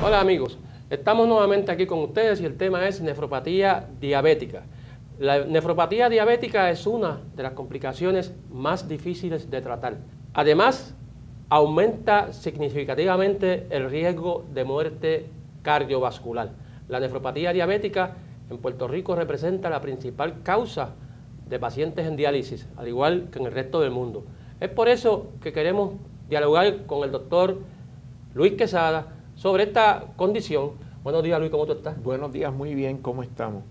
Hola amigos, estamos nuevamente aquí con ustedes y el tema es nefropatía diabética. La nefropatía diabética es una de las complicaciones más difíciles de tratar. Además, aumenta significativamente el riesgo de muerte cardiovascular. La nefropatía diabética en Puerto Rico representa la principal causa de pacientes en diálisis, al igual que en el resto del mundo. Es por eso que queremos dialogar con el doctor Luis Quesada sobre esta condición. Buenos días, Luis, ¿cómo tú estás? Buenos días, muy bien, ¿cómo estamos?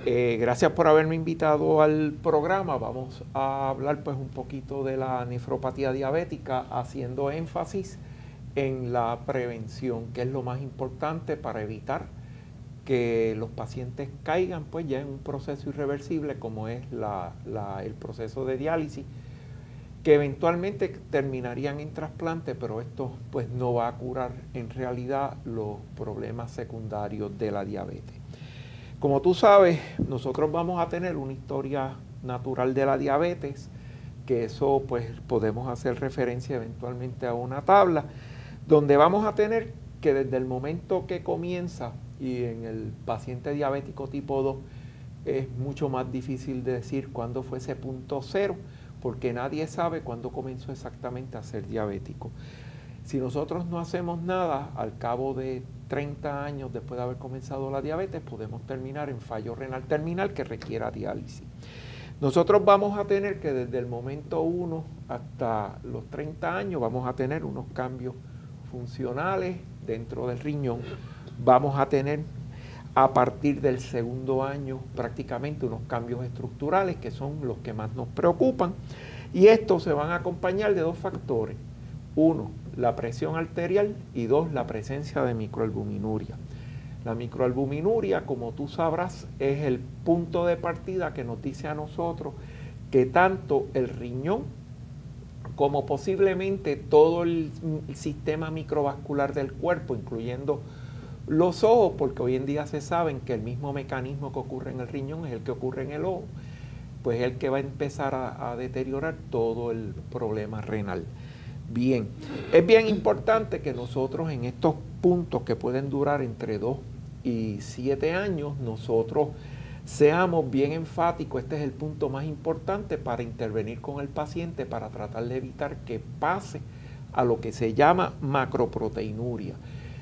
Gracias por haberme invitado al programa. Vamos a hablar pues un poquito de la nefropatía diabética, haciendo énfasis en la prevención, que es lo más importante para evitar que los pacientes caigan pues ya en un proceso irreversible como es el proceso de diálisis, que eventualmente terminarían en trasplante, pero esto pues no va a curar en realidad los problemas secundarios de la diabetes. Como tú sabes, nosotros vamos a tener una historia natural de la diabetes, que eso pues podemos hacer referencia eventualmente a una tabla, donde vamos a tener que desde el momento que comienza, y en el paciente diabético tipo 2 es mucho más difícil de decir cuándo fue ese punto cero, porque nadie sabe cuándo comenzó exactamente a ser diabético. Si nosotros no hacemos nada, al cabo de 30 años después de haber comenzado la diabetes, podemos terminar en fallo renal terminal que requiera diálisis. Nosotros vamos a tener que desde el momento 1 hasta los 30 años vamos a tener unos cambios funcionales dentro del riñón. Vamos a tener a partir del segundo año prácticamente unos cambios estructurales que son los que más nos preocupan, y estos se van a acompañar de dos factores: uno, la presión arterial, y dos, la presencia de microalbuminuria. La microalbuminuria, como tú sabrás, es el punto de partida que nos dice a nosotros que tanto el riñón como posiblemente todo el sistema microvascular del cuerpo, incluyendo los ojos, porque hoy en día se saben que el mismo mecanismo que ocurre en el riñón es el que ocurre en el ojo, pues es el que va a empezar a deteriorar todo el problema renal. Bien, es bien importante que nosotros en estos puntos que pueden durar entre 2 y 7 años, nosotros seamos bien enfáticos. Este es el punto más importante para intervenir con el paciente para tratar de evitar que pase a lo que se llama macroproteinuria.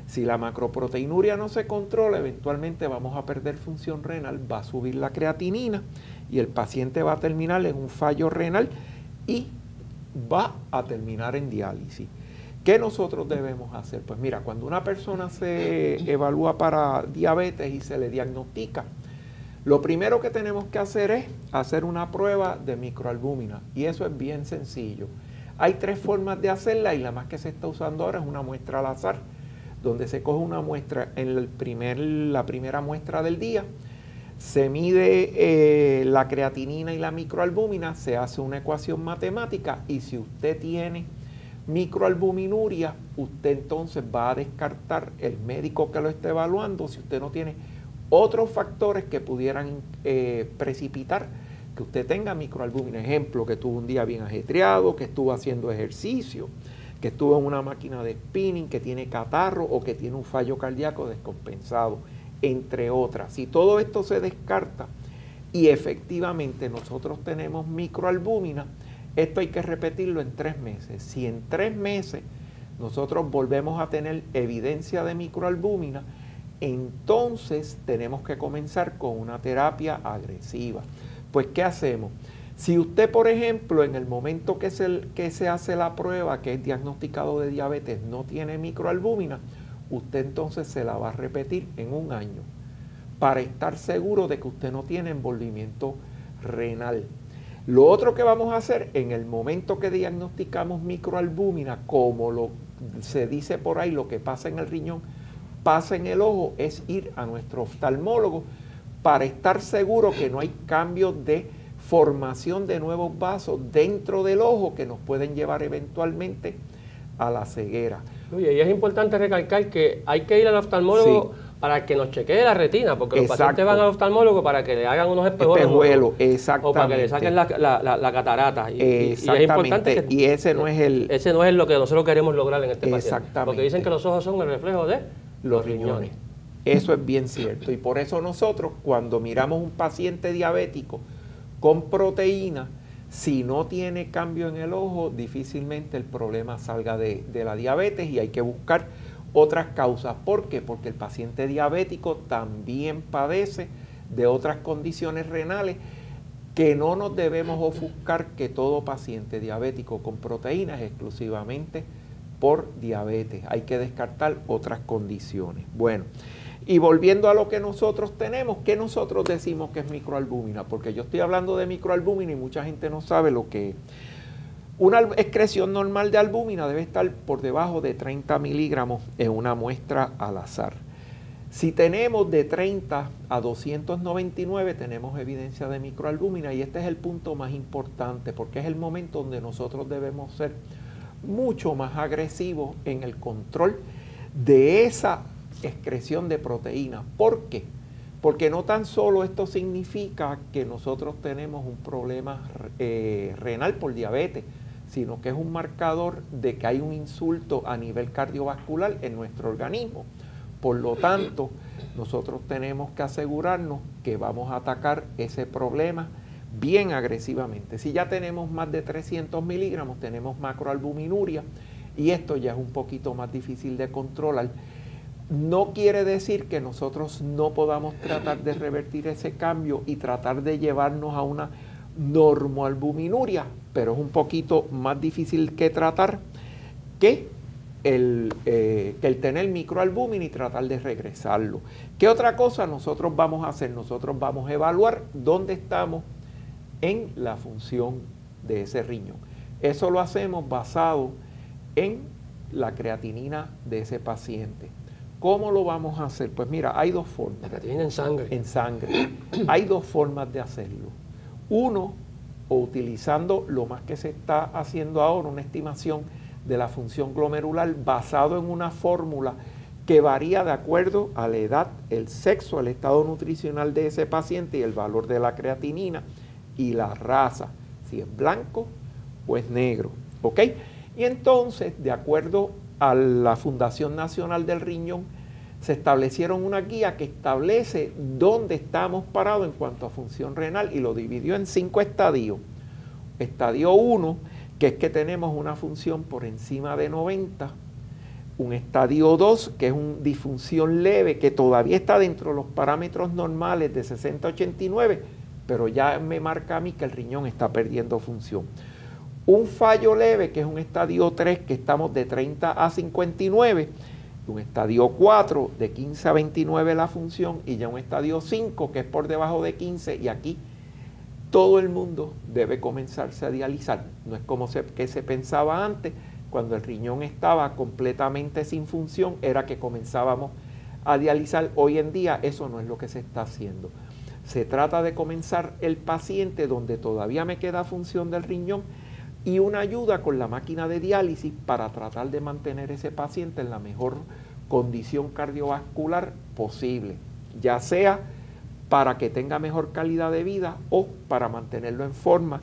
Si la macroproteinuria no se controla, eventualmente vamos a perder función renal, va a subir la creatinina y el paciente va a terminar en un fallo renal y va a terminar en diálisis. ¿Qué nosotros debemos hacer? Pues mira, cuando una persona se evalúa para diabetes y se le diagnostica, lo primero que tenemos que hacer es hacer una prueba de microalbúmina, y eso es bien sencillo. Hay 3 formas de hacerla, y la más que se está usando ahora es una muestra al azar, donde se coge una muestra en la primera muestra del día, se mide la creatinina y la microalbúmina, se hace una ecuación matemática, y si usted tiene microalbuminuria, usted entonces va a descartar el médico que lo esté evaluando si usted no tiene otros factores que pudieran precipitar que usted tenga microalbúmina. Ejemplo, que tuvo un día bien ajetreado, que estuvo haciendo ejercicio, que estuvo en una máquina de spinning, que tiene catarro o que tiene un fallo cardíaco descompensado, entre otras. Si todo esto se descarta y efectivamente nosotros tenemos microalbúmina, esto hay que repetirlo en 3 meses. Si en 3 meses nosotros volvemos a tener evidencia de microalbúmina, entonces tenemos que comenzar con una terapia agresiva. Pues, ¿qué hacemos? Si usted, por ejemplo, en el momento que se hace la prueba, que es diagnosticado de diabetes, no tiene microalbúmina, usted entonces se la va a repetir en 1 año para estar seguro de que usted no tiene envolvimiento renal. Lo otro que vamos a hacer, en el momento que diagnosticamos microalbúmina, como se dice por ahí, lo que pasa en el riñón pasa en el ojo, es ir a nuestro oftalmólogo para estar seguro que no hay cambios de formación de nuevos vasos dentro del ojo que nos pueden llevar eventualmente a la ceguera. Oye, y es importante recalcar que hay que ir al oftalmólogo para que nos chequee la retina, porque los pacientes van al oftalmólogo para que le hagan unos espejuelos exactamente, o para que le saquen la catarata. Y es importante ese no es lo que nosotros queremos lograr en este paciente. Exactamente. Porque dicen que los ojos son el reflejo de los riñones. Eso es bien cierto. Y por eso nosotros, cuando miramos un paciente diabético con proteína, si no tiene cambio en el ojo, difícilmente el problema salga de la diabetes y hay que buscar otras causas. ¿Por qué? Porque el paciente diabético también padece de otras condiciones renales que no nos debemos ofuscar que todo paciente diabético con proteína es exclusivamente por diabetes. Hay que descartar otras condiciones. Bueno, y volviendo a lo que nosotros tenemos, ¿qué nosotros decimos que es microalbúmina? Porque yo estoy hablando de microalbúmina y mucha gente no sabe lo que es. Una excreción normal de albúmina debe estar por debajo de 30 miligramos en una muestra al azar. Si tenemos de 30 a 299, tenemos evidencia de microalbúmina y este es el punto más importante porque es el momento donde nosotros debemos ser mucho más agresivos en el control de esa excreción de proteínas. ¿Por qué? Porque no tan solo esto significa que nosotros tenemos un problema renal por diabetes, sino que es un marcador de que hay un insulto a nivel cardiovascular en nuestro organismo. Por lo tanto, nosotros tenemos que asegurarnos que vamos a atacar ese problema bien agresivamente. Si ya tenemos más de 300 miligramos, tenemos macroalbuminuria y esto ya es un poquito más difícil de controlar. No quiere decir que nosotros no podamos tratar de revertir ese cambio y tratar de llevarnos a una normoalbuminuria, pero es un poquito más difícil que tratar que el tener microalbúmina y tratar de regresarlo. ¿Qué otra cosa nosotros vamos a hacer? Nosotros vamos a evaluar dónde estamos en la función de ese riñón. Eso lo hacemos basado en la creatinina de ese paciente. ¿Cómo lo vamos a hacer? Pues mira, hay dos formas. La creatinina en sangre. En sangre. Hay dos formas de hacerlo. Uno, o utilizando lo más que se está haciendo ahora, una estimación de la función glomerular basado en una fórmula que varía de acuerdo a la edad, el sexo, el estado nutricional de ese paciente y el valor de la creatinina y la raza, si es blanco o es negro, ¿ok? Y entonces, de acuerdo a la Fundación Nacional del Riñón, se establecieron una guía que establece dónde estamos parados en cuanto a función renal y lo dividió en 5 estadios. Estadio 1, que es que tenemos una función por encima de 90, un estadio 2, que es una disfunción leve, que todavía está dentro de los parámetros normales de 60 a 89, pero ya me marca a mí que el riñón está perdiendo función. Un fallo leve, que es un estadio 3, que estamos de 30 a 59, un estadio 4, de 15 a 29 la función, y ya un estadio 5, que es por debajo de 15, y aquí todo el mundo debe comenzarse a dializar. No es como que se pensaba antes, cuando el riñón estaba completamente sin función, era que comenzábamos a dializar. Hoy en día eso no es lo que se está haciendo. Se trata de comenzar el paciente donde todavía me queda función del riñón y una ayuda con la máquina de diálisis para tratar de mantener ese paciente en la mejor condición cardiovascular posible, ya sea para que tenga mejor calidad de vida o para mantenerlo en forma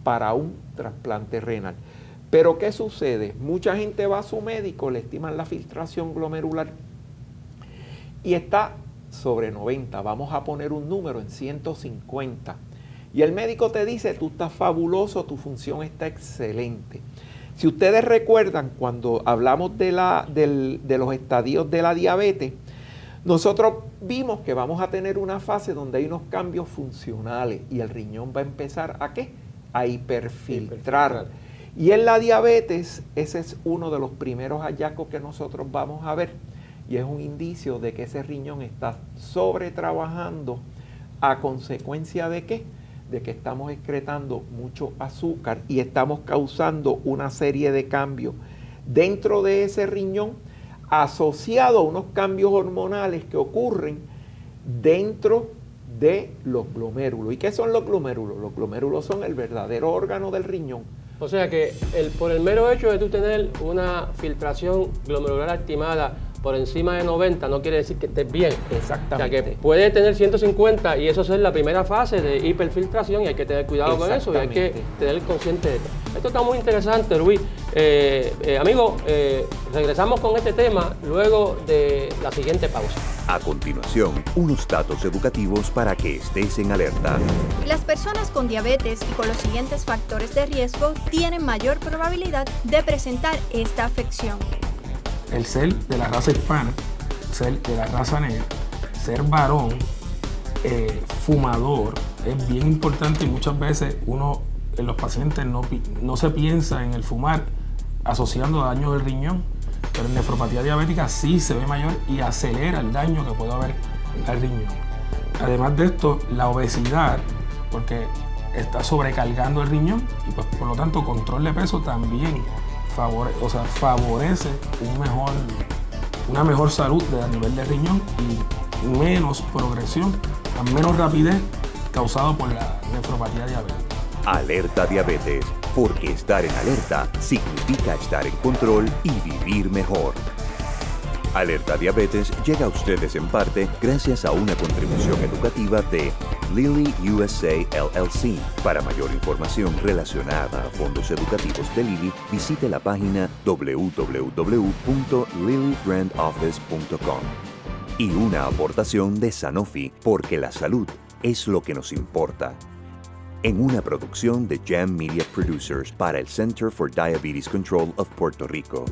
para un trasplante renal. Pero ¿qué sucede? Mucha gente va a su médico, le estiman la filtración glomerular y está sobre 90, vamos a poner un número en 150. Y el médico te dice, tú estás fabuloso, tu función está excelente. Si ustedes recuerdan, cuando hablamos de los estadios de la diabetes, nosotros vimos que vamos a tener una fase donde hay unos cambios funcionales y el riñón va a empezar ¿a qué? A hiperfiltrar. Y en la diabetes, ese es uno de los primeros hallazgos que nosotros vamos a ver y es un indicio de que ese riñón está sobretrabajando a consecuencia de ¿qué? De que estamos excretando mucho azúcar y estamos causando una serie de cambios dentro de ese riñón asociado a unos cambios hormonales que ocurren dentro de los glomérulos. ¿Y qué son los glomérulos? Los glomérulos son el verdadero órgano del riñón. O sea que por el mero hecho de tú tener una filtración glomerular estimada por encima de 90 no quiere decir que estés bien. Exactamente. O sea que puede tener 150 y eso es la primera fase de hiperfiltración y hay que tener cuidado con eso y hay que tener consciente de esto. Esto está muy interesante, Luis. Amigos, regresamos con este tema luego de la siguiente pausa. A continuación, unos datos educativos para que estés en alerta. Las personas con diabetes y con los siguientes factores de riesgo tienen mayor probabilidad de presentar esta afección. El ser de la raza hispana, ser de la raza negra, ser varón, fumador, es bien importante y muchas veces en los pacientes no se piensa en el fumar asociando daño del riñón, pero en nefropatía diabética sí se ve mayor y acelera el daño que puede haber al riñón. Además de esto, la obesidad, porque está sobrecargando el riñón y pues, por lo tanto control de peso también favorece una mejor salud a nivel de riñón y menos progresión, menos rapidez causado por la nefropatía diabética. Alerta Diabetes, porque estar en alerta significa estar en control y vivir mejor. Alerta Diabetes llega a ustedes en parte gracias a una contribución educativa de Lilly USA LLC. Para mayor información relacionada a fondos educativos de Lilly, visite la página www.lillybrandoffice.com. Y una aportación de Sanofi, porque la salud es lo que nos importa. En una producción de Jam Media Producers para el Center for Diabetes Control of Puerto Rico.